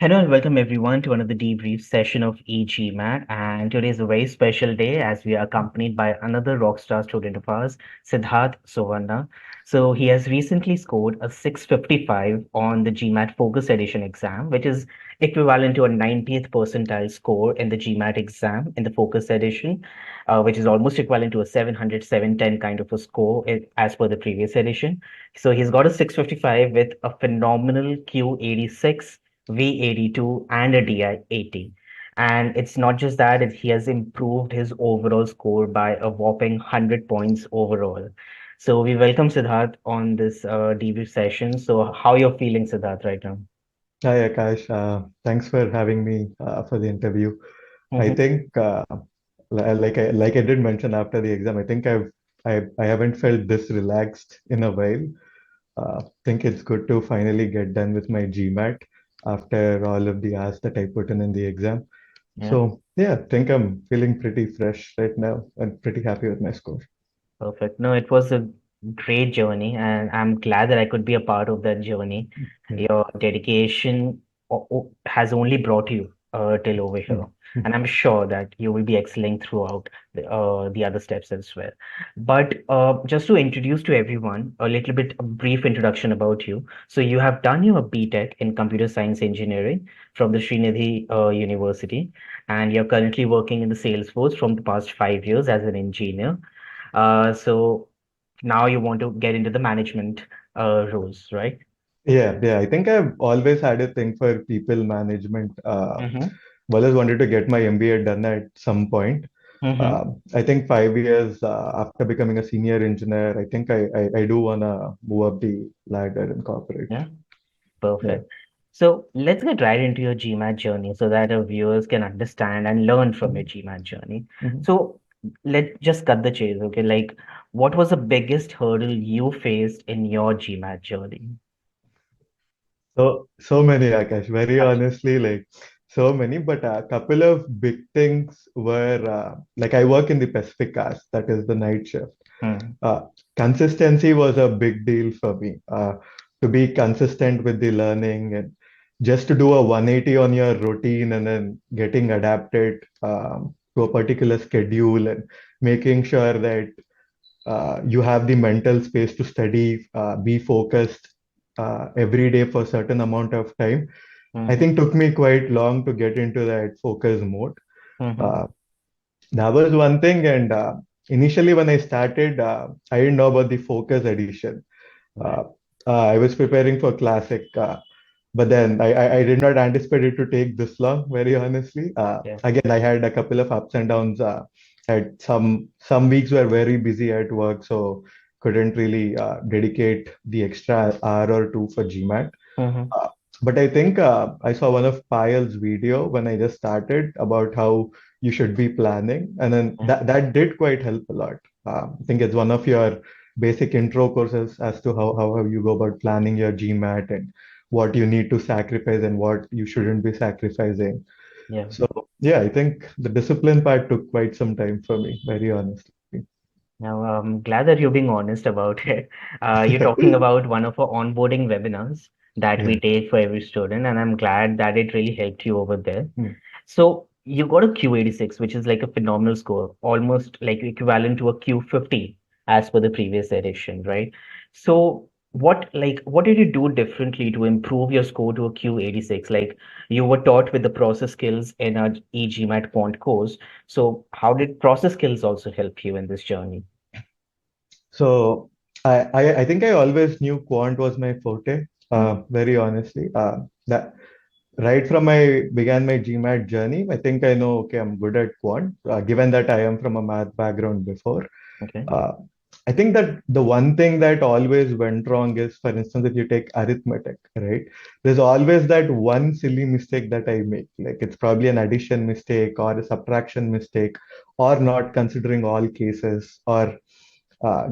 Hello and welcome everyone to another debrief session of e-GMAT. And today is a very special day as we are accompanied by another rockstar student of ours, Siddharth Suvarna. So he has recently scored a 655 on the GMAT Focus Edition exam, which is equivalent to a 90th percentile score in the GMAT exam in the Focus Edition, which is almost equivalent to a 700, 710 kind of a score as per the previous edition. So he's got a 655 with a phenomenal Q86 V82 and a DI80. And it's not just that, he has improved his overall score by a whopping 100 points overall. So we welcome Siddharth on this debrief session. So how you're feeling, Siddharth, right now? Hi, Akash. Thanks for having me for the interview. I Hmm. think, like I did mention after the exam, I think I haven't felt this relaxed in a while. Think it's good to finally get done with my GMAT after all of the hours that I put in the exam. Yeah, So yeah, think I'm feeling pretty fresh right now and pretty happy with my score. perfect. No, it was a great journey, and I'm glad that I could be a part of that journey. Yeah. Your dedication has only brought you till over here. Mm. And I'm sure that you will be excelling throughout the other steps as well. But just to introduce to everyone, a little bit a brief introduction about you. So you have done your B.Tech in Computer Science Engineering from the Srinidhi University, and you're currently working in the Salesforce from the past 5 years as an engineer. So now you want to get into the management roles, right? Yeah. I think I've always had a thing for people management. Mm-hmm. Always wanted to get my MBA done at some point. Mm-hmm. I think 5 years after becoming a senior engineer, I think I do want to move up the ladder in corporate. Yeah, Yeah. perfect. So let's get right into your GMAT journey so that our viewers can understand and learn from your Mhm. GMAT journey. Mhm. So let's just cut the chase, okay? Like, what was the biggest hurdle you faced in your GMAT journey? So many, Akash. Very honestly, like so many, but a couple of big things were like I work in the Pacific hours, that is the night shift. Hmm. Uh, Consistency was a big deal for me. To be consistent with the learning and just to do a 180 on your routine and then getting adapted to a particular schedule and making sure that you have the mental space to study, be focused every day for a certain amount of time. I Mm-hmm. think took me quite long to get into that focus mode. Mm-hmm. Uh, that was one thing. And initially, when I started, I didn't know about the Focus Edition. Right. Uh, I was preparing for Classic, but then I did not anticipate it to take this long, very honestly. Yeah. Again, I had a couple of ups and downs. Had some weeks were very busy at work, so couldn't really dedicate the extra hour or two for GMAT. Mm-hmm. Uh, but I think I saw one of Payal's video when I just started about how you should be planning, and then Yeah. that did quite help a lot. I think it's one of your basic intro courses as to how you go about planning your GMAT and what you need to sacrifice and what you shouldn't be sacrificing. Yeah. So yeah, I think the discipline part took quite some time for me, very honestly. Now, I'm glad that you're being honest about it. You're talking about one of our onboarding webinars that we Yeah. take for every student, and I'm glad that it really helped you over there. Mm. So you got a Q86, which is like a phenomenal score, almost like equivalent to a Q50 as per the previous edition, right? So what did you do differently to improve your score to a Q86? Like you were taught with the process skills in our e-GMAT Quant course. So how did process skills also help you in this journey? So I think I always knew quant was my forte, Mm, very honestly. That right from I began my GMAT journey, I think I know, okay, I'm good at quant, given that I am from a math background before. okay. Uh, I think that the one thing that always went wrong is, for instance, if you take arithmetic, right? There's always that one silly mistake that I make. Like it's probably an addition mistake or a subtraction mistake, or not considering all cases, or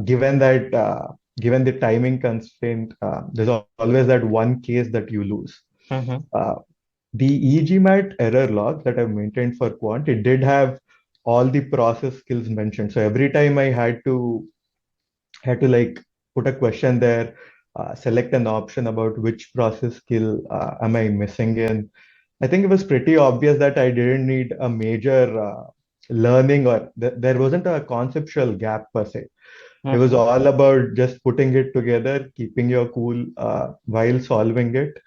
given the timing constraint, there's always that one case that you lose. Mm-hmm. Uh, the eGMAT error log that I've maintained for Quant, it did have all the process skills mentioned. So every time I had to like put a question there, select an option about which process skill am I missing in. I think it was pretty obvious that I didn't need a major learning, or there wasn't a conceptual gap per se. It was Mm-hmm. all about just putting it together, keeping your cool while solving it.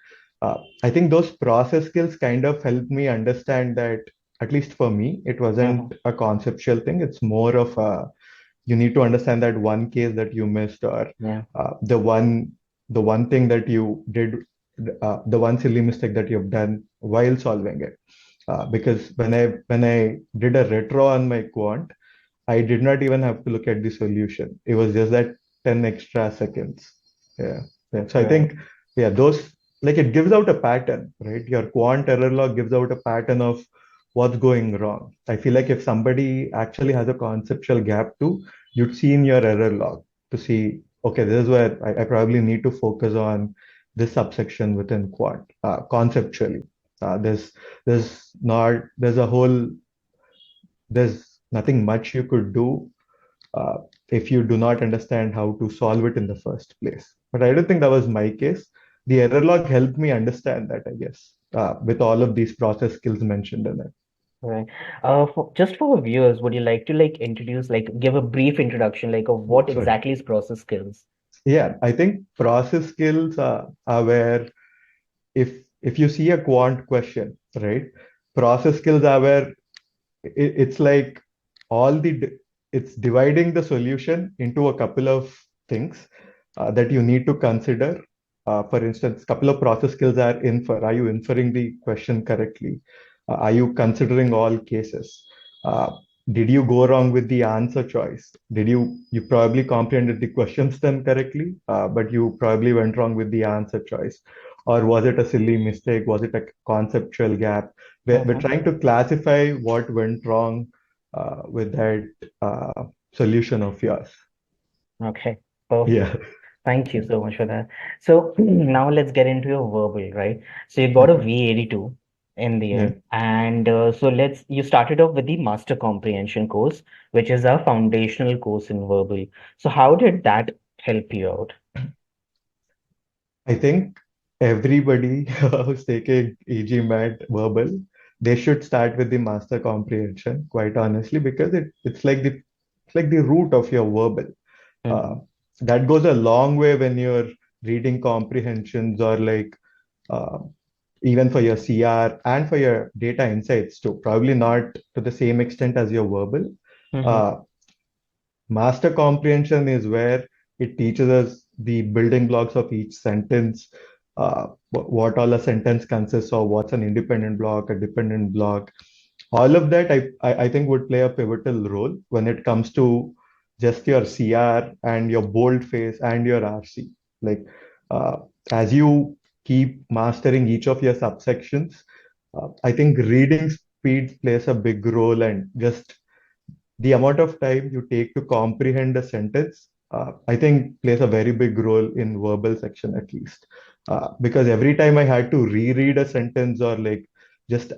I think those process skills kind of helped me understand that, at least for me, it Mm-hmm. wasn't a conceptual thing. It's more of a, you need to understand that one case that you missed, or Yeah. uh, the one the one thing that you did, the one silly mistake that you've done while solving it. Because when I did a retro on my quant, I did not even have to look at the solution. It was just that 10 extra seconds. Yeah. Yeah. So I Right. think, yeah, those, like, it gives out a pattern, right? Your quant error log gives out a pattern of what's going wrong. I feel like if somebody actually has a conceptual gap too, you'd see in your error log to see, okay, this is where I probably need to focus on this subsection within quant, conceptually. There's a whole, there's nothing much you could do uh, if you do not understand how to solve it in the first place. But I don't think that was my case. The error log helped me understand that, I guess, with all of these process skills mentioned in it. Right. Just for our viewers, would you like to like introduce, like give a brief introduction, like of what Sorry. exactly is process skills? Yeah, I think process skills are where, if you see a quant question, right? Process skills are where it's like all it's dividing the solution into a couple of things that you need to consider. For instance, couple of process skills are infer. Are you inferring the question correctly? Are you considering all cases? Uh, did you go wrong with the answer choice? You probably comprehended the question stem correctly, but you probably went wrong with the answer choice? Or was it a silly mistake? Was it a conceptual gap? We're Mm-hmm. trying to classify what went wrong with that solution of yours. Okay. Perfect. Yeah. Thank you so much for that. So now let's get into your verbal, right? So you got a Okay. V82 in the Yeah. end. And so you started off with the Master Comprehension course, which is a foundational course in verbal. So how did that help you out? I think everybody who's taking eGMAT verbal, they should start with the master comprehension, quite honestly, because it's like the root of your verbal. Uh, Mm-hmm. that goes a long way when you're reading comprehensions, or like uh, even for your CR and for your data insights too. Probably not to the same extent as your verbal. Mm-hmm. Uh, Master comprehension is where it teaches us the building blocks of each sentence, what all a sentence consists of, what's an independent block, a dependent block. All of that, I think, would play a pivotal role when it comes to just your CR and your boldface and your RC. Like, uh, as you keep mastering each of your subsections, I think reading speed plays a big role, and just the amount of time you take to comprehend a sentence, I think plays a very big role in verbal section, at least. Because every time I had to reread a sentence, or like just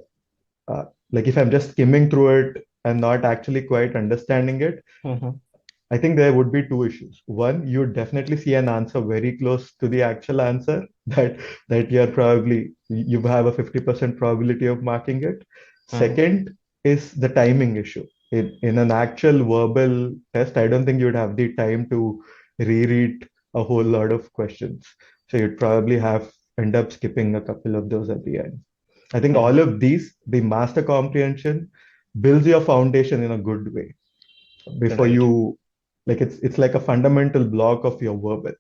like if I'm just skimming through it and not actually quite understanding it, Mm-hmm. I think there would be two issues. One, you definitely see an answer very close to the actual answer that you have a 50% probability of marking it. Mm-hmm. Second is the timing issue. In an actual verbal test, I don't think you'd have the time to reread a whole lot of questions. So you'd probably have end up skipping a couple of those at the end. I think Mm-hmm. all of these, the master comprehension builds your foundation in a good way before Right. you, like, it's like a fundamental block of your verbal.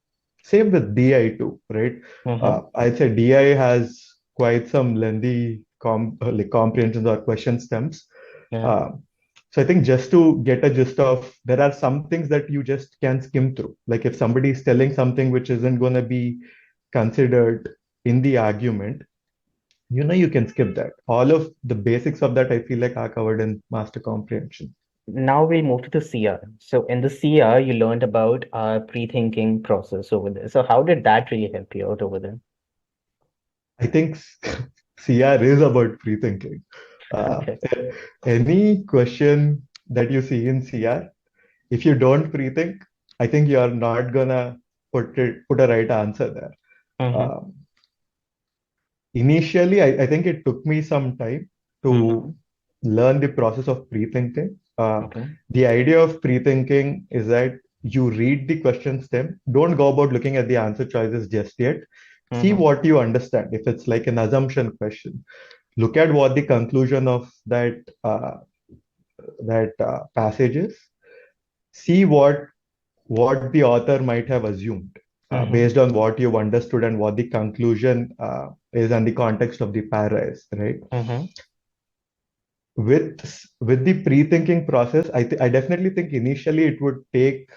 Same with DI too, right? Mm-hmm. I'd say DI has quite some lengthy like comprehensions or question stems. Yeah. uh, so I think just to get a gist of, there are some things that you just can skim through. Like if somebody is telling something which isn't going to be considered in the argument, you can skip that. All of the basics of that, I feel like, are covered in master comprehension. Now we'll move to the CR. So in the CR, you learned about our pre-thinking process over there. So how did that really help you out over there? I think CR is about pre-thinking. Uh, Okay. any question that you see in CR, if you don't pre-think, I think you're not gonna put a right answer there. Mm-hmm. Um, initially, I think it took me some time to Mm-hmm. learn the process of pre-thinking. Okay. The idea of pre-thinking is that you read the question stem. Don't go about looking at the answer choices just yet. See Mm-hmm. what you understand. If it's like an assumption question, look at what the conclusion of that passage is. See what the author might have assumed Mm-hmm. based on what you've understood and what the conclusion is and the context of the para is, right? Mm-hmm. With the pre-thinking process, I definitely think initially it would take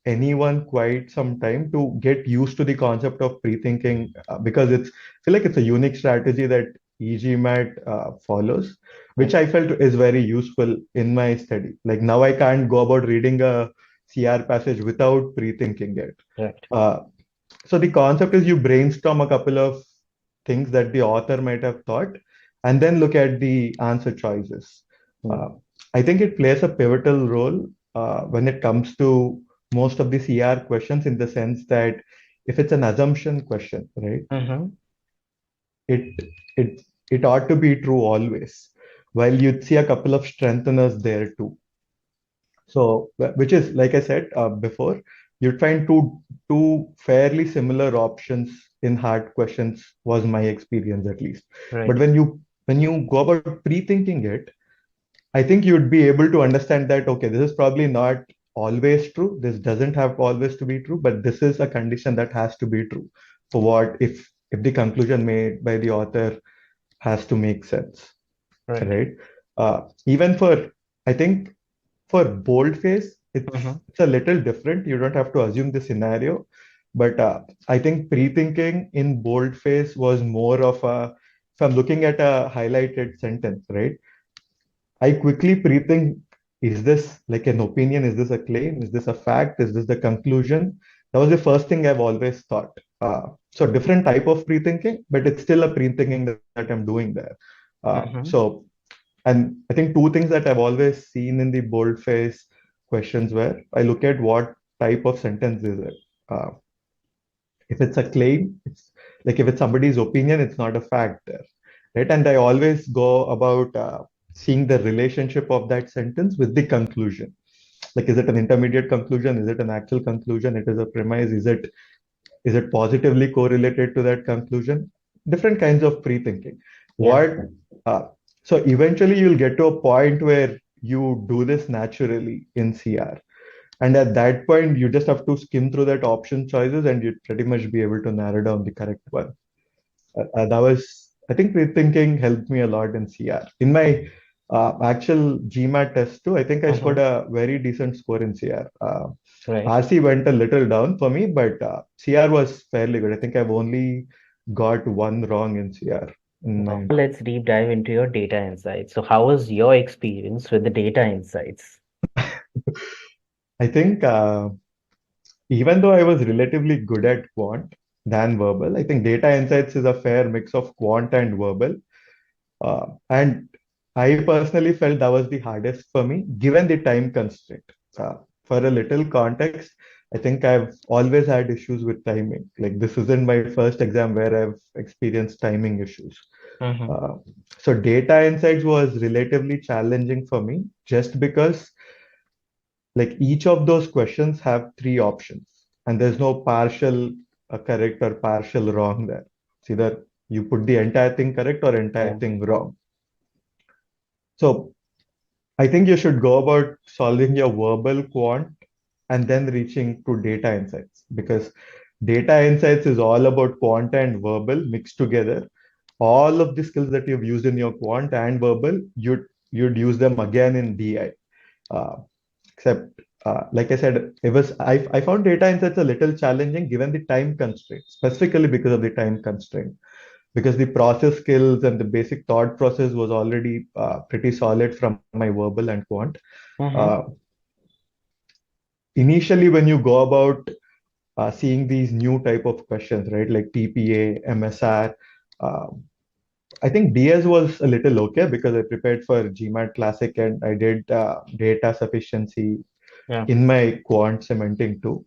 anyone quite some time to get used to the concept of pre-thinking because I feel like it's a unique strategy that eGMAT follows, which Right. I felt is very useful in my study. Like now I can't go about reading a CR passage without pre-thinking it. Right. Uh, so the concept is you brainstorm a couple of things that the author might have thought, and then look at the answer choices. Mm. Uh, I think it plays a pivotal role when it comes to most of the CR questions in the sense that if it's an assumption question, right, Mm-hmm. it it it ought to be true always. While you'd see a couple of strengtheners there too. So, which is, like I said before, you'd find two fairly similar options in hard questions, was my experience at least. But Right. when you go about pre-thinking it, I think you'd be able to understand that, okay, this is probably not always true. This doesn't have always to be true, but this is a condition that has to be true for what if the conclusion made by the author has to make sense, Right. right? Even for, I think for boldface, Mm-hmm. it's a little different. You don't have to assume the scenario, but I think pre-thinking in boldface was more of a. If I'm looking at a highlighted sentence, right? I quickly pre-think: is this like an opinion? Is this a claim? Is this a fact? Is this the conclusion? That was the first thing I've always thought. So different type of pre-thinking, but it's still a pre-thinking that I'm doing there. Mm-hmm. And I think two things that I've always seen in the boldface questions where I look at what type of sentence is it. Uh, if it's a claim, it's like if it's somebody's opinion, it's not a fact there, right? And I always go about seeing the relationship of that sentence with the conclusion. Like, is it an intermediate conclusion? Is it an actual conclusion? It is a premise. Is it positively correlated to that conclusion? Different kinds of pre-thinking. Yeah. What uh, so eventually you'll get to a point where you do this naturally in CR. And at that point, you just have to skim through that option choices and you'd pretty much be able to narrow down the correct one. That was, I think, pre-thinking helped me a lot in CR. In my actual GMAT test too, I think I scored Mm-hmm. a very decent score in CR. Right. RC went a little down for me, but CR was fairly good. I think I've only got one wrong in CR in Now my. let's deep dive into your data insights. So how was your experience with the data insights? I think even though I was relatively good at quant than verbal, I think data insights is a fair mix of quant and verbal. And I personally felt that was the hardest for me, given the time constraint. For a little context, I think I've always had issues with timing. Like, this isn't my first exam where I've experienced timing issues. Mm-hmm. Uh, so data insights was relatively challenging for me just because like each of those questions have three options and there's no partial correct or partial wrong there. It's either you put the entire thing correct or entire Yeah. thing wrong. So I think you should go about solving your verbal quant and then reaching to data insights because data insights is all about quant and verbal mixed together. All of the skills that you've used in your quant and verbal, you'd use them again in DI. Uh, except, like I said, I found data insights a little challenging given the time constraint, specifically because of the time constraint because the process skills and the basic thought process was already pretty solid from my verbal and quant. Mm-hmm. Uh, Initially, when you go about seeing these new type of questions, right, like TPA, MSR, uh, I think DS was a little okay because I prepared for GMAT Classic and I did data sufficiency Yeah. in my quant cementing too.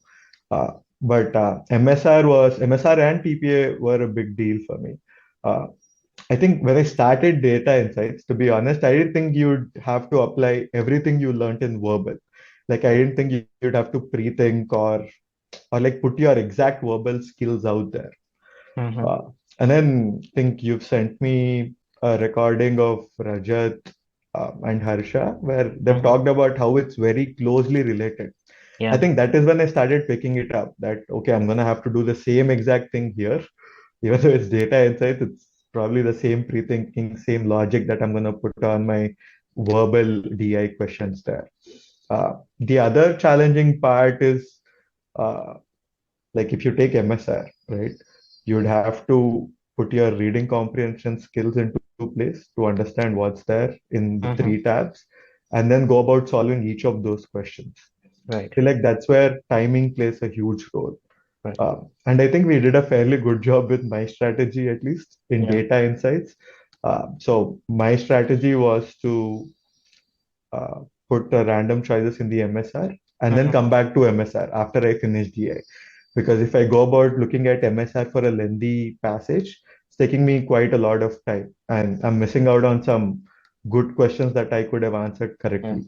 But MSR and TPA were a big deal for me. Uh, I think when I started data insights, to be honest, I didn't think you'd have to apply everything you learned in verbal. Like I didn't think you'd have to pre-think or like put your exact verbal skills out there. Mm-hmm. Uh, and then I think you've sent me a recording of Rajat and Harsha where they've Mm-hmm. talked about how it's very closely related. I Yeah. think that is when I started picking it up that, okay, I'm going to have to do the same exact thing here. Even though it's data insights, it's probably the same pre-thinking, same logic that I'm going to put on my verbal DI questions there. The other challenging part is uh, like if you take MSR, right, you'd have to put your reading comprehension skills into place to understand what's there in the Mm-hmm. three tabs, and then go about solving each of those questions. Right. I feel like that's where timing plays a huge role. Right. And I think we did a fairly good job with my strategy, at least in Yeah. data insights. So my strategy was to uh, put random choices in the MSR and then Mm-hmm. come back to MSR after I finish DI. Because if I go about looking at MSR for a lengthy passage, it's taking me quite a lot of time and I'm missing out on some good questions that I could have answered Yeah. correctly.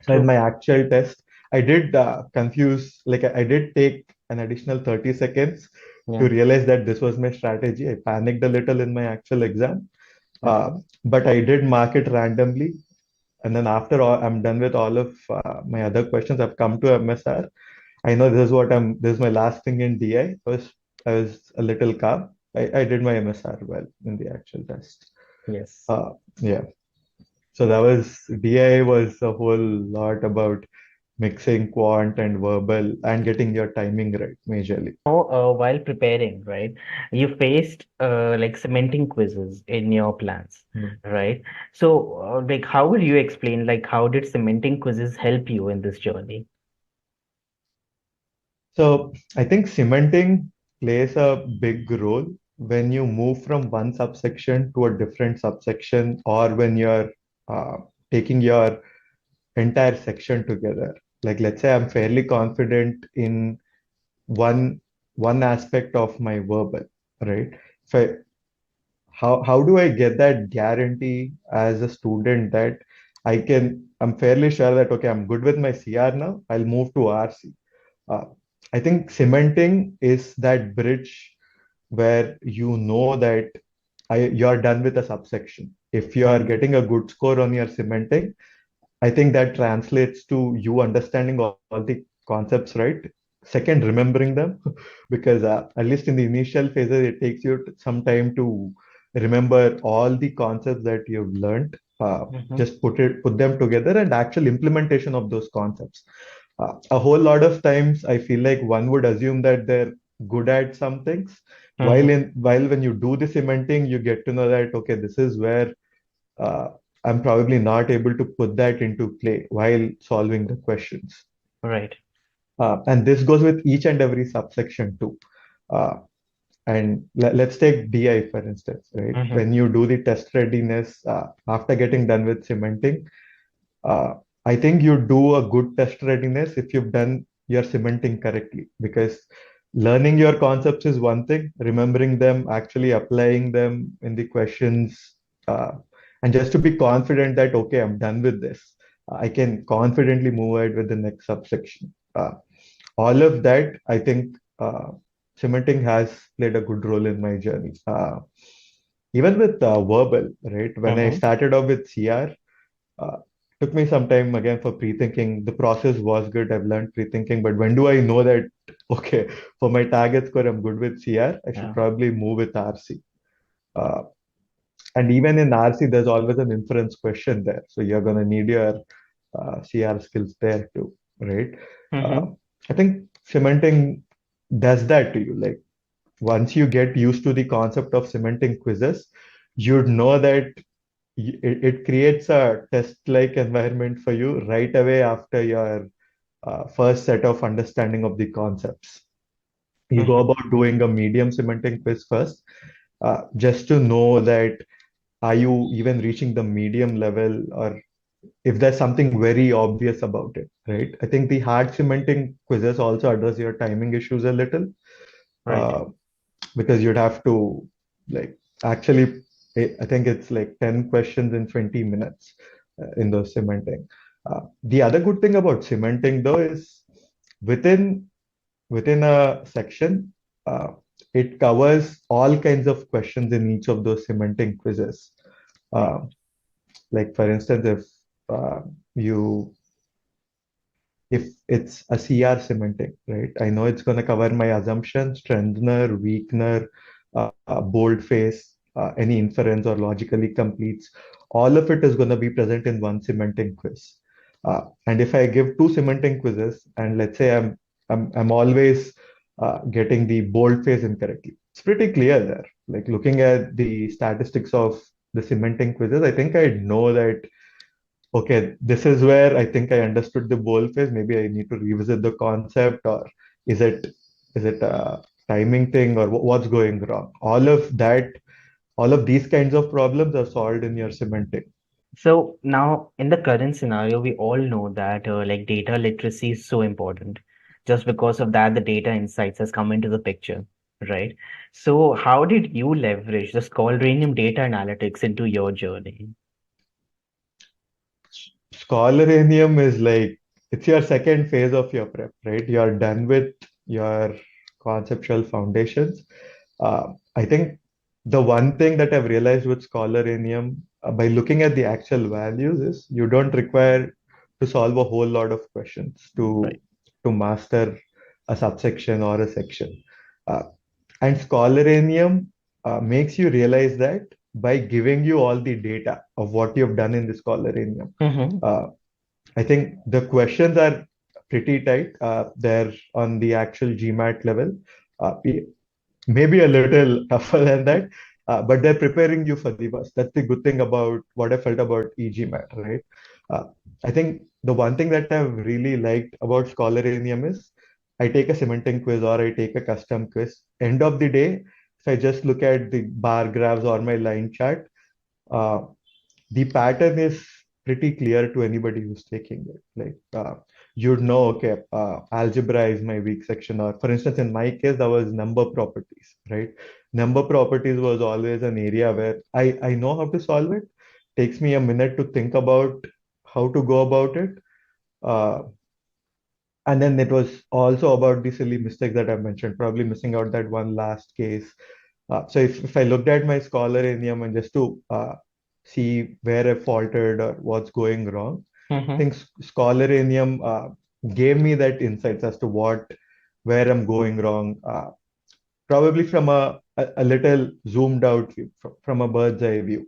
So in True. my actual test, I did confuse, like I did take an additional 30 seconds Yeah. to realize that this was my strategy. I panicked a little in my actual exam, Okay. but I did mark it randomly. And then after all, I'm done with all of my other questions. I've come to MSR. I know this is my last thing in DI. I was a little calm. I did my MSR well in the actual test. Yes. Uh, yeah. So that was DI was a whole lot about mixing quant and verbal and getting your timing right majorly. While preparing, right, you faced like cementing quizzes in your plans, Mm. right? So, like, how would you explain, like, how did cementing quizzes help you in this journey? So I think cementing plays a big role when you move from one subsection to a different subsection or when you're uh, taking your entire section together. Like let's say I'm fairly confident in one one aspect of my verbal, right? If I how do I get that guarantee as a student that I'm fairly sure that okay, I'm good with my CR now, I'll move to RC. Uh, I think cementing is that bridge where you know that you're done with a subsection. If you are Mm-hmm. getting a good score on your cementing, I think that translates to you understanding all the concepts right. Second, remembering them, because at least in the initial phases, it takes you some time to remember all the concepts that you've learned. Mm-hmm. Just put them together, and actual implementation of those concepts. A whole lot of times, I feel like one would assume that they're good at some things, Mm-hmm. while when you do the cementing, you get to know that okay, this is where uh, I'm probably not able to put that into play while solving the questions. Right. And this goes with each and every subsection too. Uh, and let's take DI for instance, right? Mm-hmm. When you do the test readiness after getting done with cementing, uh, I think you do a good test readiness if you've done your cementing correctly, because learning your concepts is one thing, remembering them, actually applying them in the questions, uh, and just to be confident that, okay, I'm done with this. I can confidently move ahead with the next subsection. All of that, I think cementing has played a good role in my journey. Even with verbal, right? When I Mm-hmm. started off with CR, uh, took me some time again for pre-thinking. The process was good. I've learned pre-thinking, but when do I know that, okay, for my target score, I'm good with CR, I should Yeah. probably move with RC. Uh, and even in RC, there's always an inference question there. So you're going to need your CR skills there too, right? Uh, Mm-hmm. I think cementing does that to you. Like once you get used to the concept of cementing quizzes, you'd know that it creates a test-like environment for you right away after your first set of understanding of the concepts. You go Mm-hmm. about doing a medium cementing quiz first, just to know that are you even reaching the medium level or if there's something very obvious about it, right? I think the hard cementing quizzes also address your timing issues a little, Right. uh, because you'd have to like actually I think it's like 10 questions in 20 minutes in those cementing. The other good thing about cementing though is within within a section, uh, it covers all kinds of questions in each of those cementing quizzes. Right. Uh, like for instance, uh, you if it's a CR cementing, right? I know it's going to cover my assumption, strengthener, weakener, boldface, any inference or logically completes. All of it is going to be present in one cementing quiz. And if I give two cementing quizzes, and let's say I'm always getting the boldface incorrectly, it's pretty clear there. Like looking at the statistics of the cementing quizzes, I think I know that okay, this is where I think I understood the bold phase. Maybe I need to revisit the concept, or is it is it a timing thing, or what's going wrong? All of that, all of these kinds of problems are solved in your semantic. So now in the current scenario, we all know that like data literacy is so important. Just because of that, the data insights has come into the picture, right? So how did you leverage the Scholarinium data analytics into your journey? Scholaranium is like it's your second phase of your prep, right? You're done with your conceptual foundations. I think the one thing that I've realized with Scholaranium by looking at the actual values is you don't require to solve a whole lot of questions Right. to master a subsection or a section. Uh, and Scholaranium makes you realize that by giving you all the data of what you've done in the Scholaranium. Mm-hmm. Uh, I think the questions are pretty tight. They're on the actual GMAT level. Maybe a little tougher than that, but they're preparing you for the worst. That's the good thing about what I felt about eGMAT, right? Uh, I think the one thing that I've really liked about Scholaranium is I take a cementing quiz or I take a custom quiz. End of the day, if I just look at the bar graphs or my line chart, uh, the pattern is pretty clear to anybody who's taking it. Like you'd know, okay, algebra is my weak section, or for instance, in my case, that was number properties, right? Number properties was always an area where I know how to solve it. Takes me a minute to think about how to go about it. Uh, and then it was also about the silly mistakes that I mentioned, probably missing out that one last case. So if I looked at my Scholaranium and just to see where I faltered or what's going wrong, I Mm-hmm. think Scholaranium gave me that insights as to where I'm going wrong. Probably from a little zoomed out view, from a bird's eye view.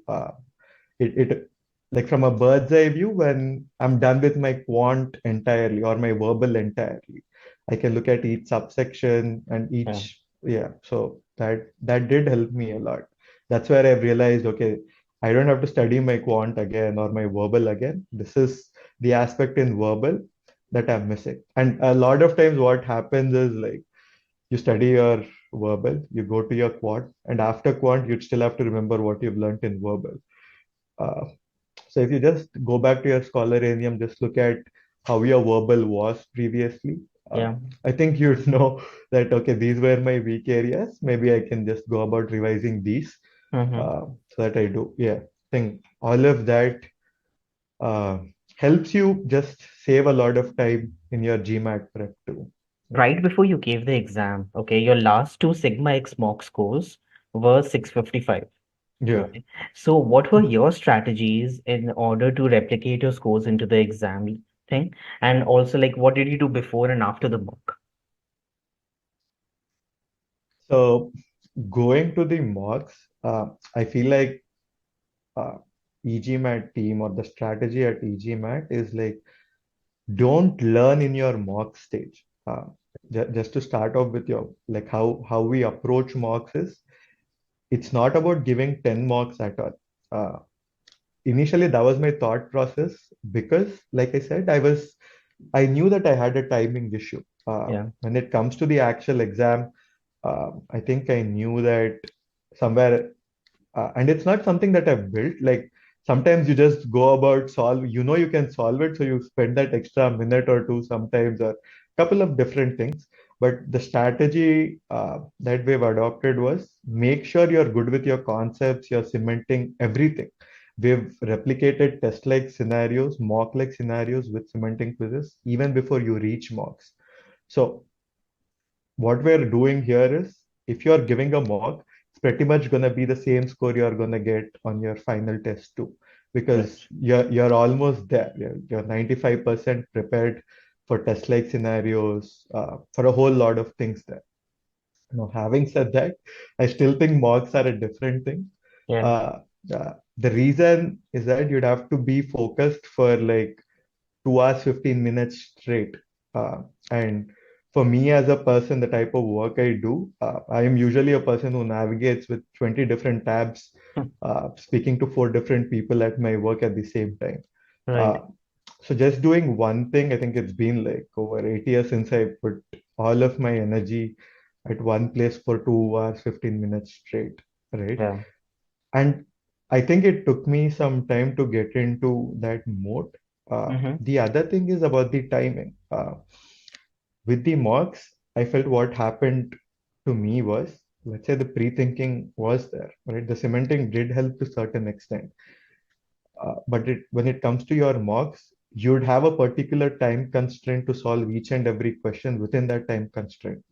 It like from a bird's eye view, when I'm done with my quant entirely or my verbal entirely, I can look at each subsection and Yeah. each, yeah. So that did help me a lot. That's where I've realized, okay, I don't have to study my quant again or my verbal again. This is the aspect in verbal that I'm missing. And a lot of times what happens is like you study your verbal, you go to your quant, and after quant, you'd still have to remember what you've learned in verbal. Uh, so if you just go back to your Scholaranium, just look at how your verbal was previously. Uh, Yeah. I think you'd know that, okay, these were my weak areas. Maybe I can just go about revising these Mm-hmm. so that I do. Yeah, I think all of that uh, helps you just save a lot of time in your GMAT prep too. Right before you gave the exam, okay, your last two Sigma X mock scores were 655. Yeah. Right. So what were your strategies in order to replicate your scores into the exam thing? And also, like, what did you do before and after the mock? So going to the mocks, I feel like uh, eGMAT team or the strategy at eGMAT is like don't learn in your mock stage. Just to start off with your like how we approach mocks is it's not about giving 10 mocks at all. Uh, Initially that was my thought process because like I said, I knew that I had a timing issue. Yeah. When it comes to the actual exam, I think I knew that somewhere and it's not something that I've built. Like sometimes you just go about solve, you can solve it, so you spend that extra minute or two sometimes, or couple of different things. But the strategy that we've adopted was make sure you're good with your concepts, you're cementing everything. We've replicated test-like scenarios, mock-like scenarios with cementing quizzes even before you reach mocks. So what we're doing here is if you're giving a mock, it's pretty much going to be the same score you're going to get on your final test too, Right. because you're almost there. You're 95% prepared for test-like scenarios, for a whole lot of things there. Now, having said that, I still think mocks are a different thing. Yeah. Uh, the reason is that you'd have to be focused for like 2 hours, 15 minutes straight. And for me as a person, the type of work I do, I am usually a person who navigates with 20 different tabs, speaking to 4 different people at my work at the same time. Right. Uh, so just doing one thing, I think it's been like over 8 years since I put all of my energy at one place for 2 hours, 15 minutes straight, right? Yeah. And I think it took me some time to get into that mode. Mm-hmm. The other thing is about the timing. With the mocks, I felt what happened to me was, let's say the pre-thinking was there, right? The cementing did help to a certain extent. But when it comes to your mocks, you'd have a particular time constraint to solve each and every question within that time constraint.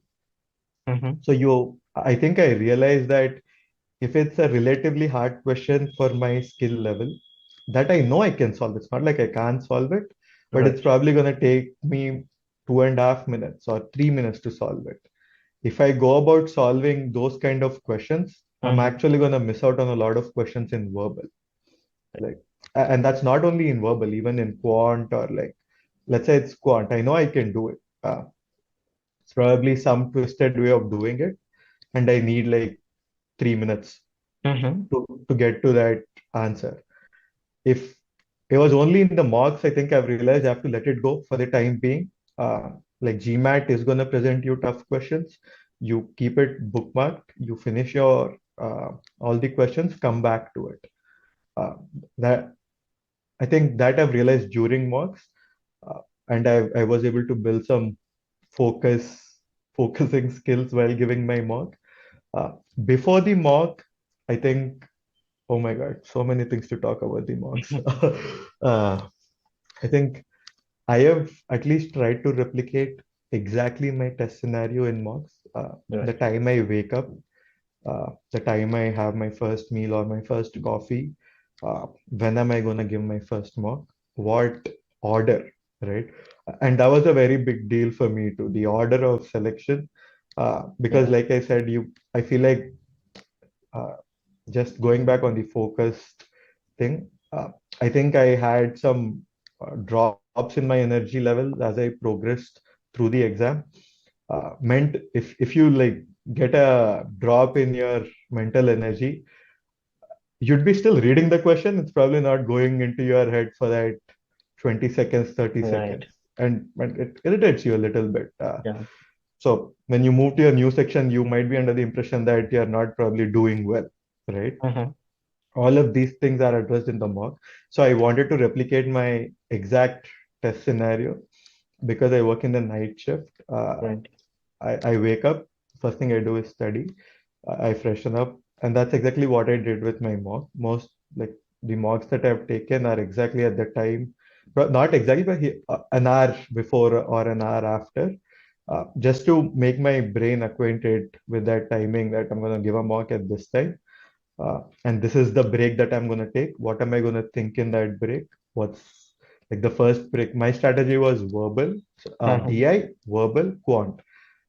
Mm-hmm. I think I realized that if it's a relatively hard question for my skill level, that I know I can solve. It's not like I can't solve it, but it's Right. probably going to take me 2.5 minutes or 3 minutes to solve it. If I go about solving those kind of questions, I'm Mm-hmm. actually going to miss out on a lot of questions in verbal. Like, and that's not only in verbal, even in quant or like, let's say it's quant. I know I can do it. It's probably some twisted way of doing it, and I need like 3 minutes Mm-hmm. to get to that answer. If it was only in the mocks, I think I've realized I have to let it go for the time being. Like GMAT is going to present you tough questions. You keep it bookmarked, you finish your all the questions, come back to it. Uh, that I think that I've realized during mocks, uh, and I was able to build some focusing skills while giving my mock. Uh, Before the mock, I think, oh my God, so many things to talk about the mocks. uh, I think I have at least tried to replicate exactly my test scenario in mocks. The Right. time I wake up, the time I have my first meal or my first coffee, when am I going to give my first mock, what order, right? And that was a very big deal for me too, the order of selection. Because Yeah. like I said, I feel like uh, just going back on the focused thing, I think I had some drops in my energy level as I progressed through the exam. Meant if you like get a drop in your mental energy, you'd be still reading the question. It's probably not going into your head for that 20 seconds, 30 Right. seconds. And it irritates you a little bit. Yeah. So when you move to your new section, you might be under the impression that you're not probably doing well, right? Mm-hmm. All of these things are addressed in the mock. So I wanted to replicate my exact test scenario because I work in the night shift. Right. I wake up, first thing I do is study. I freshen up, and that's exactly what I did with my mock. Most like the mocks that I've taken are exactly at the time, but not exactly, but an hour before or an hour after, just to make my brain acquainted with that timing that I'm going to give a mock at this time. And this is the break that I'm going to take. What am I going to think in that break? What's like the first break? My strategy was verbal, Mm-hmm. DI, verbal, quant.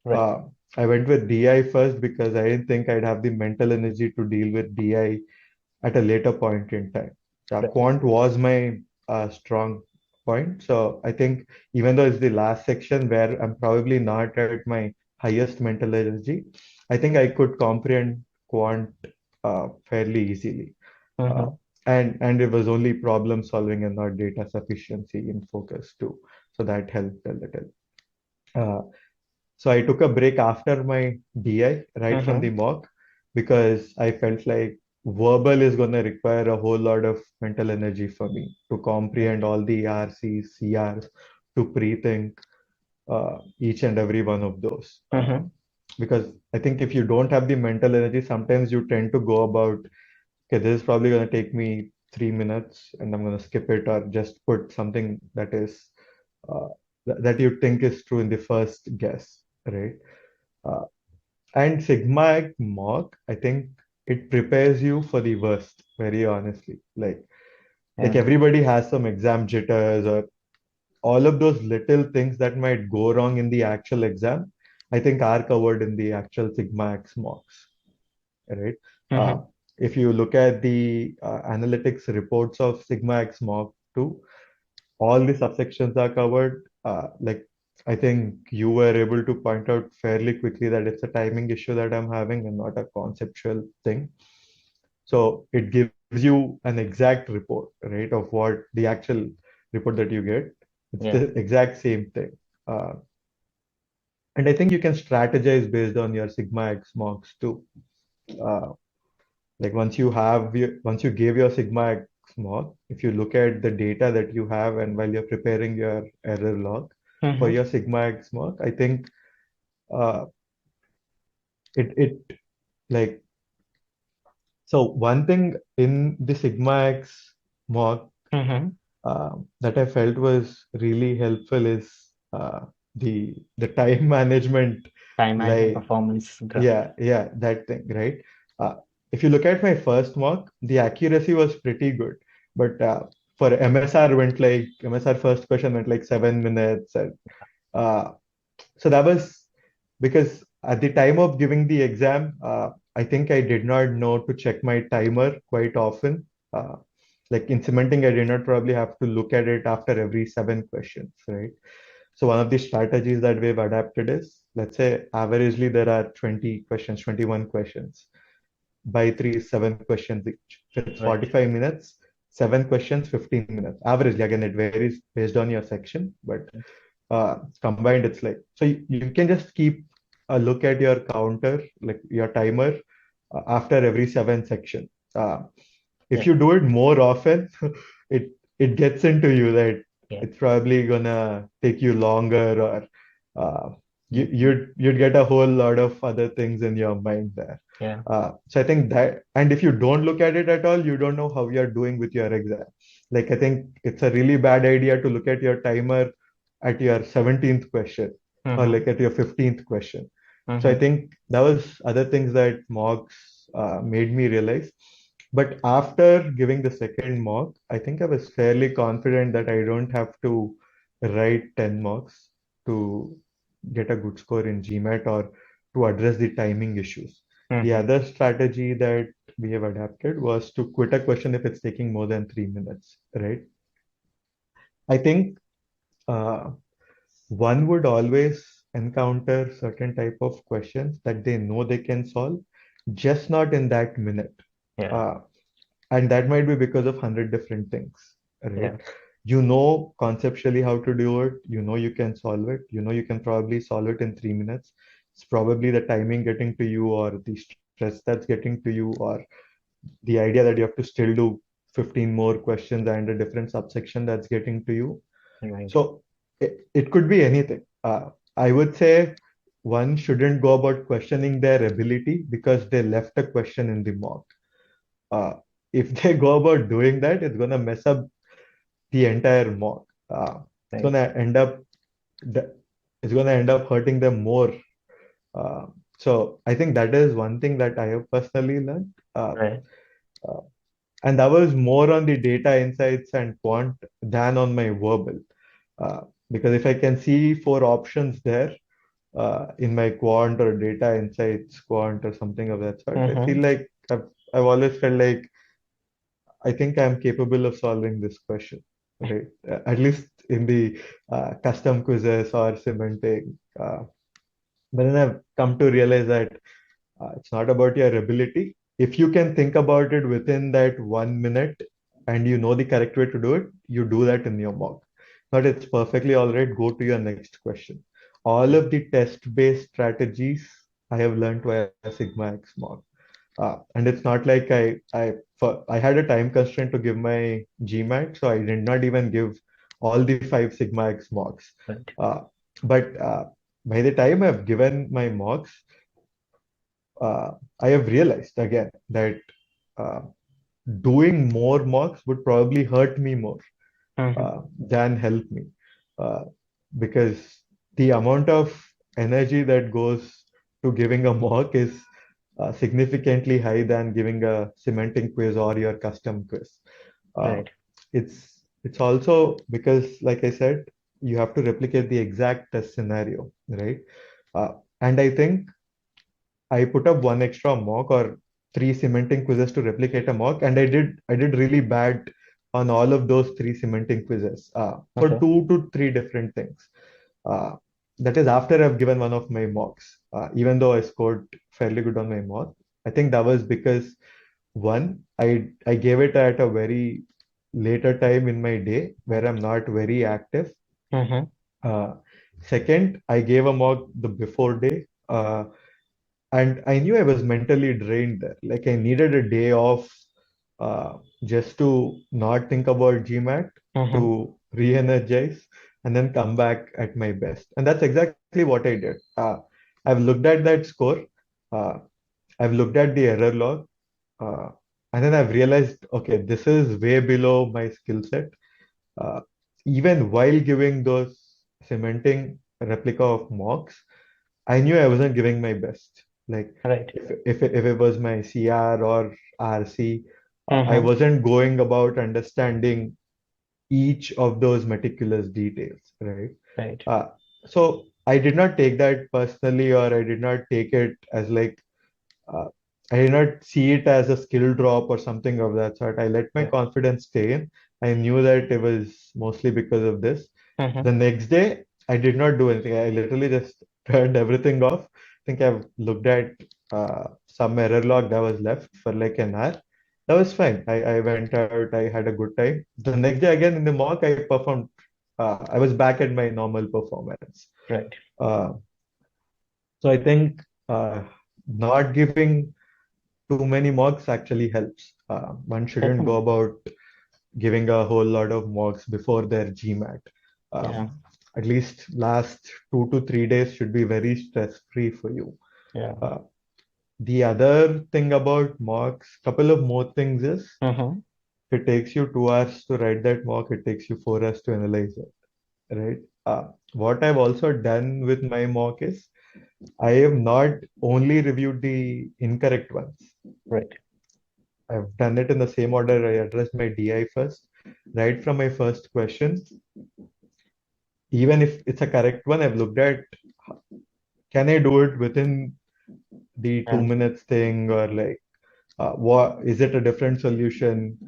Right. Uh, I went with DI first because I didn't think I'd have the mental energy to deal with DI at a later point in time. Right. Quant was my strong point. So I think even though it's the last section where I'm probably not at my highest mental energy, I think I could comprehend quant fairly easily. Uh, Mm-hmm. and it was only problem solving and not data sufficiency in focus too. So that helped a little. Uh, so I took a break after my DI right from Mm-hmm. the mock because I felt like verbal is going to require a whole lot of mental energy for me to Right. comprehend all the RCs, CRs, to pre-think. each and every one of those. Mm-hmm. Because I think if you don't have the mental energy, sometimes you tend to go about, okay, this is probably going to take me 3 minutes and I'm going to skip it, or just put something that is uh, that you think is true in the first guess, right? Uh, and Sigma mock, I think it prepares you for the worst, very honestly. Like Yeah. everybody has some exam jitters or all of those little things that might go wrong in the actual exam, I think are covered in the actual Sigma X mocks, right? Mm-hmm. Uh, if you look at the analytics reports of Sigma X mock 2, all the subsections are covered. Like I think you were able to point out fairly quickly that it's a timing issue that I'm having and not a conceptual thing. So it gives you an exact report, right, of what the actual report that you get. It's Yeah. the exact same thing. Uh, and I think you can strategize based on your Sigma X mocks too. Uh, like once you give your Sigma X mock, if you look at the data that you have and while you're preparing your error log for Mm-hmm. your Sigma X mock, I think uh, it like so one thing in the Sigma X mock Mm-hmm. that I felt was really helpful is the time management. Time management, Like performance graph. yeah, that thing, right? Uh, if you look at my first mock, the accuracy was pretty good, but for MSR went like MSR first question went like 7 minutes, and uh, so that was because at the time of giving the exam, I think I did not know to check my timer quite often. Uh, like in cementing, I did not probably have to look at it after every 7 questions, right? So one of the strategies that we've adapted is, let's say averagely there are 20 questions, 21 questions. By three, 7 questions each. So it's Right. 45 minutes, 7 questions, 15 minutes. Averagely, again, it varies based on your section, but combined, it's like, so you can just keep a look at your counter, like your timer, after every 7 section. If Yeah. you do it more often, it it gets into you that Yeah. it's probably gonna take you longer, or you'd get a whole lot of other things in your mind there. Yeah. So I think that, and if you don't look at it at all, you don't know how you're doing with your exam. Like I think it's a really bad idea to look at your timer at your 17th question or Mm-hmm. like at your 15th question. So I Mm-hmm. think that was other things that mocks made me realize. But after giving the second mock, I think I was fairly confident that I don't have to write 10 mocks to get a good score in GMAT or to address the timing issues. The Mm-hmm. other strategy that we have adapted was to quit a question if it's taking more than 3 minutes, right? I think uh, one would always encounter certain type of questions that they know they can solve, just not in that minute. Yeah. Uh, and that might be because of 100 different things, right? Yeah. You know conceptually how to do it, you know you can solve it, you know you can probably solve it in 3 minutes. It's probably the timing getting to you, or the stress that's getting to you, or the idea that you have to still do 15 more questions and a different subsection that's getting to you. Right. So it could be anything. I would say one shouldn't go about questioning their ability because they left a question in the mock. Uh, if they go about doing that, it's gonna mess up the entire mock. It's Right. gonna end up it's gonna end up hurting them more. Uh, so I think that is one thing that I have personally learned. Right. Uh, and that was more on the data insights and quant than on my verbal. Uh, because if I can see four options there in my quant or data insights quant or something of that sort, I feel Mm-hmm. like I've always felt like I think I'm capable of solving this question, right? At least in the custom quizzes or cementing. But then I've come to realize that it's not about your ability. If you can think about it within that 1 minute and you know the correct way to do it, you do that in your mock. But it's perfectly all right. Go to your next question. All Yeah. of the test-based strategies I have learned via Sigma X mock. And it's not like I had a time constraint to give my GMAT, so I did not even give all the 5 Sigma X mocks. Right. Uh, But by the time I've given my mocks, uh, I have realized again that uh, doing more mocks would probably hurt me more Mm-hmm. than help me, uh, because the amount of energy that goes to giving a mock is significantly high than giving a cementing quiz or your custom quiz. Uh, Right. it's also because, like I said, you have to replicate the exact test scenario, right? And I think I put up one extra mock or three cementing quizzes to replicate a mock, and I did really bad on all of those three cementing quizzes for Okay. 2 to 3 different things. Uh, that is after I've given one of my mocks. Even though I scored fairly good on my mock, I think that was because one, I gave it at a very later time in my day where I'm not very active. Mm-hmm. Uh, Second, I gave a mock the before day. And I knew I was mentally drained there. Like I needed a day off just to not think about GMAT, Mm-hmm. to re-energize, and then come back at my best. And that's exactly what I did. I've looked at that score. Uh, I've looked at the error log, uh, and then I've realized, okay, this is way below my skill set. Uh, Even while giving those cementing replica of mocks, I knew I wasn't giving my best. Like Right. if it was my CR or RC, I Mm-hmm. wasn't going about understanding each of those meticulous details, right? Right. Uh, so I did not take that personally, or I did not take it as like uh, I did not see it as a skill drop or something of that sort. I let my Yeah. confidence stay in. I knew that it was mostly because of this. Mm-hmm. The next day, I did not do anything. I literally just turned everything off. I think I've looked at some error log that was left for like an hour. That was fine. I went out, I had a good time. The next day, again in the mock, I performed. I was back at my normal performance. Right. Uh, so I think not giving too many mocks actually helps. One shouldn't go Definitely. about giving a whole lot of mocks before their GMAT. Yeah. At least last 2 to 3 days should be very stress-free for you. Yeah. Uh, the other thing about mocks, couple of more things is Mm-hmm. if it takes you 2 hours to write that mock, it takes you 4 hours to analyze it, right? What I've also done with my mock is I have not only reviewed the incorrect ones. Right. I've done it in the same order. I addressed my DI first, right from my first question. Even if it's a correct one, I've looked at can I do it within the two Yeah. minutes thing, or like what is it a different solution?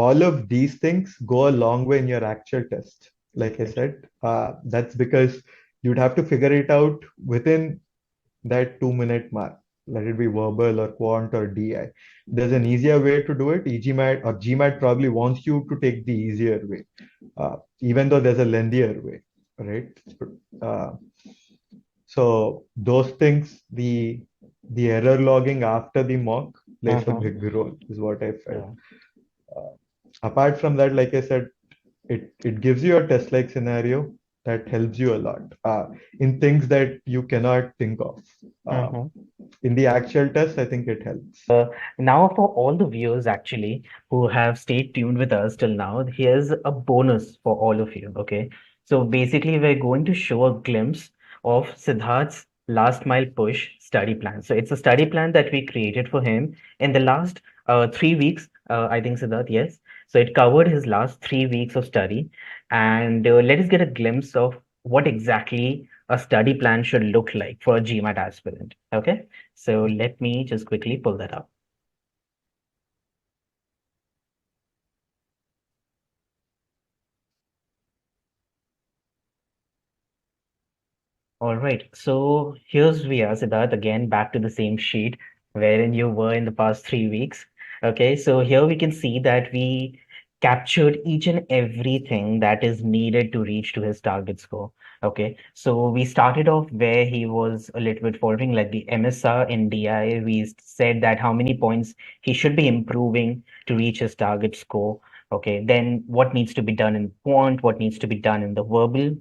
All of these things go a long way in your actual test. Like I Right. said, that's because you'd have to figure it out within that 2 minute mark. Let it be verbal or quant or DI. There's an easier way to do it. eGMAT or GMAT probably wants you to take the easier way, even though there's a lengthier way, right? Uh, so those things, the error logging after the mock plays a Mm-hmm. big role, is what I felt. Yeah. Uh, Apart from that, like I said, it gives you a test like scenario that helps you a lot in things that you cannot think of. Uh, Mm-hmm. in the actual test, I think it helps. Uh, Now, for all the viewers actually who have stayed tuned with us till now, here's a bonus for all of you. Okay. So basically, we're going to show a glimpse of Siddharth's last mile push study plan. So it's a study plan that we created for him in the last 3 weeks. I think, Siddharth, yes. So it covered his last 3 weeks of study. And let us get a glimpse of what exactly a study plan should look like for a GMAT aspirant. Okay. So let me just quickly pull that up. All right. So here's we are, Siddharth, again back to the same sheet wherein you were in the past 3 weeks. Okay. So here we can see that we captured each and everything that is needed to reach to his target score. Okay. So we started off where he was a little bit faltering, like the MSR in DI. We said that how many points he should be improving to reach his target score. Okay. Then what needs to be done in quant, what needs to be done in the verbal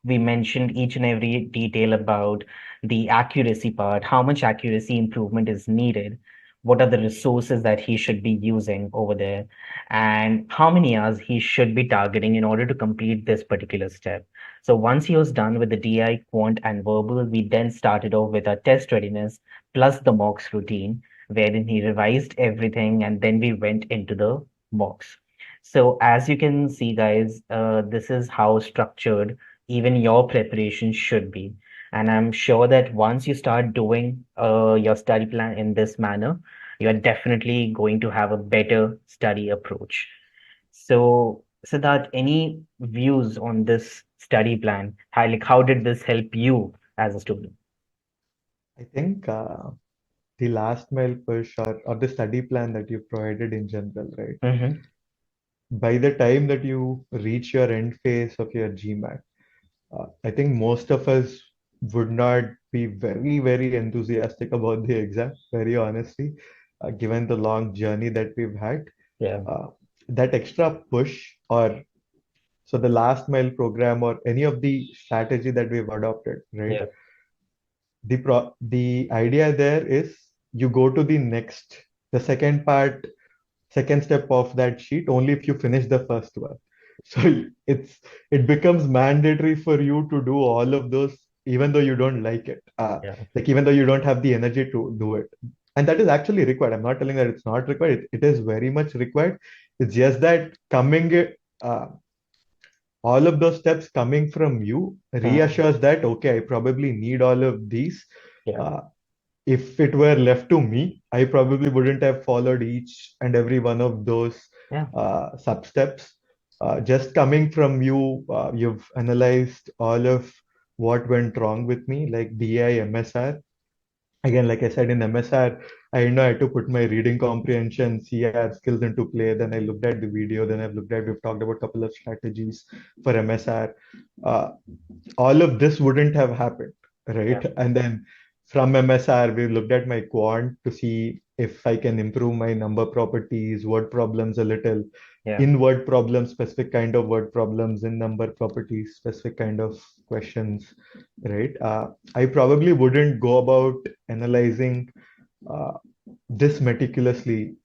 we mentioned each and every detail about the accuracy part, how much accuracy improvement is needed, what are the resources that he should be using over there, and how many hours he should be targeting in order to complete this particular step. So once he was done with the DI, quant, and verbal, we then started off with our test readiness plus the mocks routine, wherein he revised everything and then we went into the mocks. So as you can see, guys, this is how structured even your preparation should be. And I'm sure that once you start doing your study plan in this manner, you are definitely going to have a better study approach. So, Siddharth, any views on this study plan? How did this help you as a student? I think the last mile push or the study plan that you provided in general, right? Mm-hmm. By the time that you reach your end phase of your GMAT, I think most of us would not be very, very enthusiastic about the exam, very honestly, given the long journey that we've had. Yeah, Uh, that extra push, or so the last mile program, or any of the strategy that we've adopted, right? yeah, The idea there is you go to the second part, second step of that sheet only if you finish the first one. So it becomes mandatory for you to do all of those, even though you don't like it. yeah, Like even though you don't have the energy to do it. And that is actually required. I'm not telling that it's not required. It is very much required. It's just that uh, all of those steps coming from you mm, reassures that, okay, I probably need all of these. yeah, Uh, if it were left to me, I probably wouldn't have followed each and every one of those yeah, sub steps. Just coming from you, you've analyzed all of what went wrong with me, like DI, MSR. Again, like I said, in MSR, I know I had to put my reading comprehension, CR skills into play. Then I looked at the video. Then I've looked at, we've talked about a couple of strategies for MSR. Uh, all of this wouldn't have happened, yeah, right? And then from MSR, we looked at my quant to see if I can improve my number properties, word problems a little, yeah, in word problems, specific kind of word problems, in number properties, specific kind of questions, right? I probably wouldn't go about analyzing uh, this meticulously.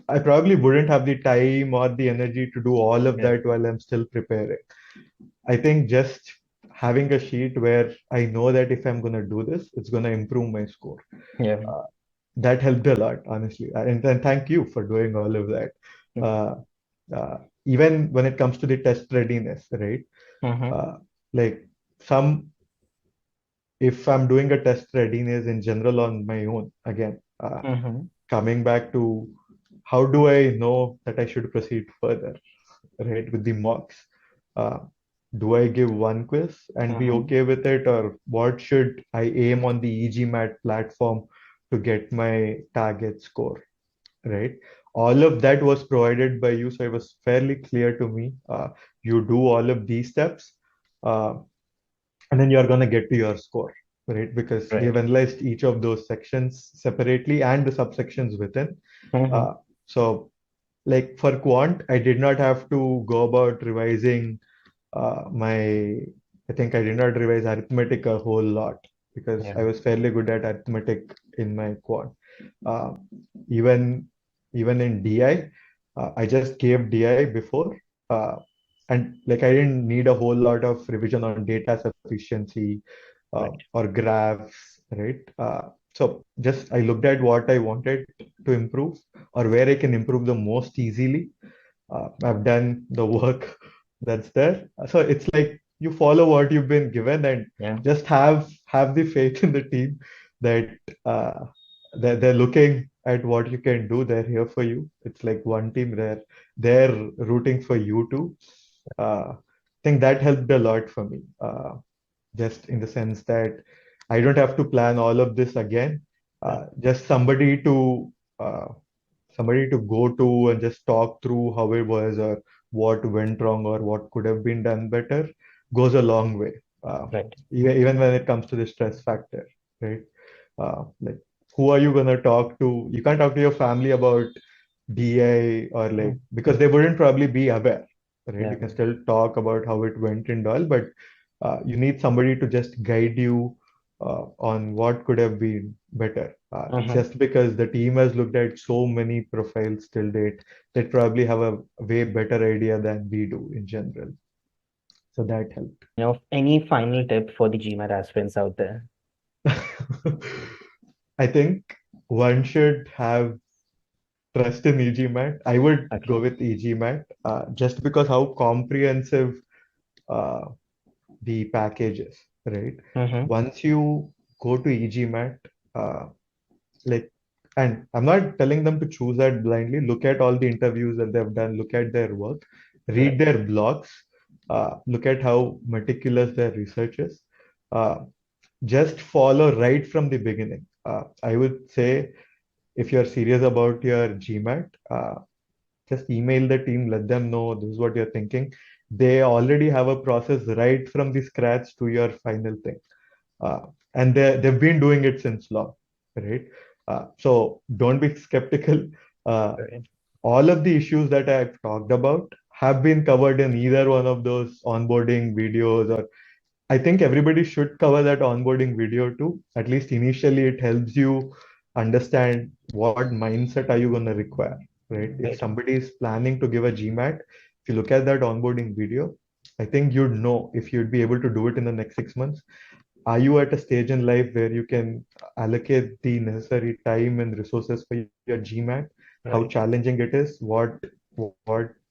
I probably wouldn't have the time or the energy to do all of yeah, that while I'm still preparing. I think just having a sheet where I know that if I'm going to do this, it's going to improve my score. yeah, Uh, that helped a lot, honestly. And thank you for doing all of that. Uh, Even when it comes to the test readiness, right? mm-hmm, Uh, like some, if I'm doing a test readiness in general on my own, again, mm-hmm, coming back to how do I know that I should proceed further? Right, with the mocks. Uh, do I give one quiz and be mm-hmm, okay with it, or what should I aim on the eGMAT platform to get my target score? Right. All of that was provided by you, so it was fairly clear to me. You do all of these steps, uh, and then you're gonna get to your score, right? Because we have right, analyzed each of those sections separately and the subsections within. mm-hmm, Uh, so like for quant, I did not have to go about revising my, I think I did not revise arithmetic a whole lot because yeah, I was fairly good at arithmetic in my quant. Uh, even even in DI, I just gave DI before, uh, and like I didn't need a whole lot of revision on data sufficiency right, or graphs, right? So just I looked at what I wanted to improve or where I can improve the most easily. I've done the work that's there. So it's like you follow what you've been given and yeah, just have the faith in the team that uh, they're looking at what you can do. They're here for you. It's like one team. They're rooting for you too. I think that helped a lot for me. Just in the sense that I don't have to plan all of this again. yeah, Just uh, somebody to go to and just talk through how it was or what went wrong or what could have been done better goes a long way. right, Even when it comes to the stress factor, right? Like, who are you gonna talk to? You can't talk to your family about DA or mm, like because they wouldn't probably be aware, right? yeah, You can still talk about how it went and all, but You need somebody to just guide you on what could have been better. Mm-hmm. Just because the team has looked at so many profiles till date, they probably have a way better idea than we do in general. So that helped. Any final tip for the GMAT aspirants out there? I think one should have trust in eGMAT. I would Okay. go with eGMAT just because how comprehensive uh, the package is, right? Mm-hmm. Once you go to eGMAT, uh, like, and I'm not telling them to choose that blindly. Look at all the interviews that they've done, look at their work, read Right. their blogs, look at how meticulous their research is. Uh, just follow right from the beginning. I would say if you're serious about your GMAT, just email the team, let them know this is what you're thinking. They already have a process right from the scratch to your final thing. Uh, and they've been doing it since long, right? So don't be skeptical. Uh, Right. all of the issues that I've talked about have been covered in either one of those onboarding videos, or I think everybody should cover that onboarding video too. At least initially, it helps you understand what mindset are you going to require, right? If Right. somebody is planning to give a GMAT, if you look at that onboarding video, I think you'd know if you'd be able to do it in the next 6 months. Are you at a stage in life where you can allocate the necessary time and resources for your GMAT? How Right. challenging it is, what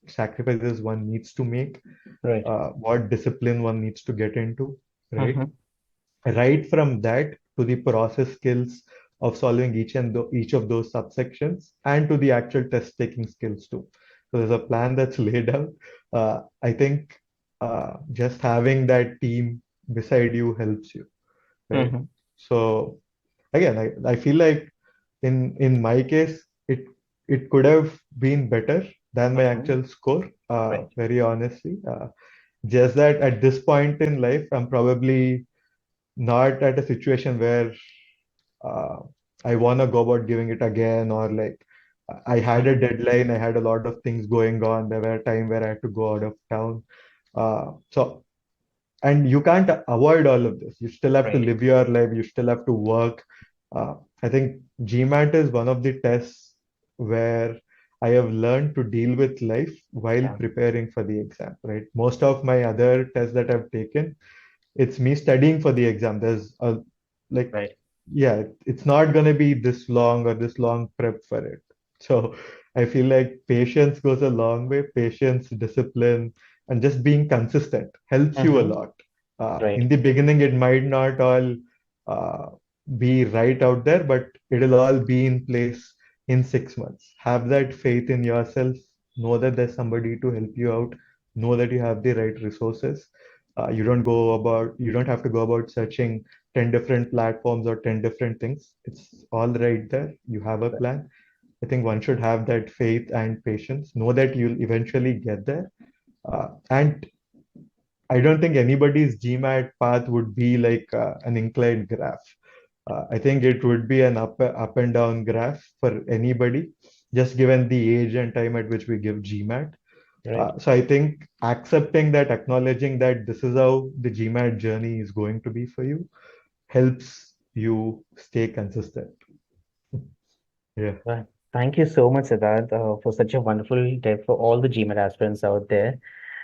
sacrifices one needs to make, Right. what discipline one needs to get into, right? Mm-hmm. Right from that to the process skills of solving each of those subsections, and to the actual test taking skills too. So there's a plan that's laid out. I think just having that team beside you helps you, right? Mm-hmm. So again, I feel like in my case, it could have been better than my Mm-hmm. actual score, Right. very honestly. Just that at this point in life, I'm probably not at a situation where uh, I want to go about giving it again, or like I had a Mm-hmm. deadline, I had a lot of things going on. There were a time where I had to go out of town. So, and you can't avoid all of this. You still have to Right. live your life, you still have to work. I think GMAT is one of the tests where I have learned to deal with life while Yeah. preparing for the exam, right? Most of my other tests that I've taken, it's me studying for the exam. There's a like, Right. yeah, it's not gonna be this long or this long prep for it. So I feel like patience goes a long way. Patience, discipline, and just being consistent helps you a Mm-hmm. lot. Right. In the beginning, it might not all uh, be right out there, but it'll all be in place in 6 months. Have that faith in yourself. Know that there's somebody to help you out. Know that you have the right resources. You don't have to go about searching 10 different platforms or 10 different things. It's all right there. You have a plan. I think one should have that faith and patience, know that you'll eventually get there. And I don't think anybody's GMAT path would be like an inclined graph. I think it would be an up and down graph for anybody, just given the age and time at which we give GMAT. Right. So I think accepting that, acknowledging that this is how the GMAT journey is going to be for you, helps you stay consistent. Yeah. Right. Thank you so much, Siddharth, for such a wonderful tip for all the GMAT aspirants out there.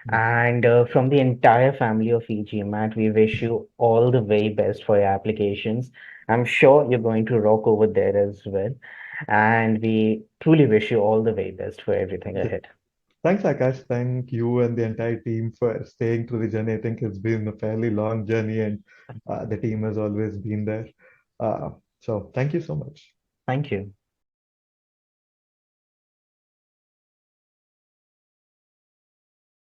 And from the entire family of eGMAT, we wish you all the very best for your applications. I'm sure you're going to rock over there as well. And we truly wish you all the very best for everything Yeah. ahead. Thanks, Akash. Thank you and the entire team for staying through the journey. I think it's been a fairly long journey, and the team has always been there. So thank you so much. Thank you.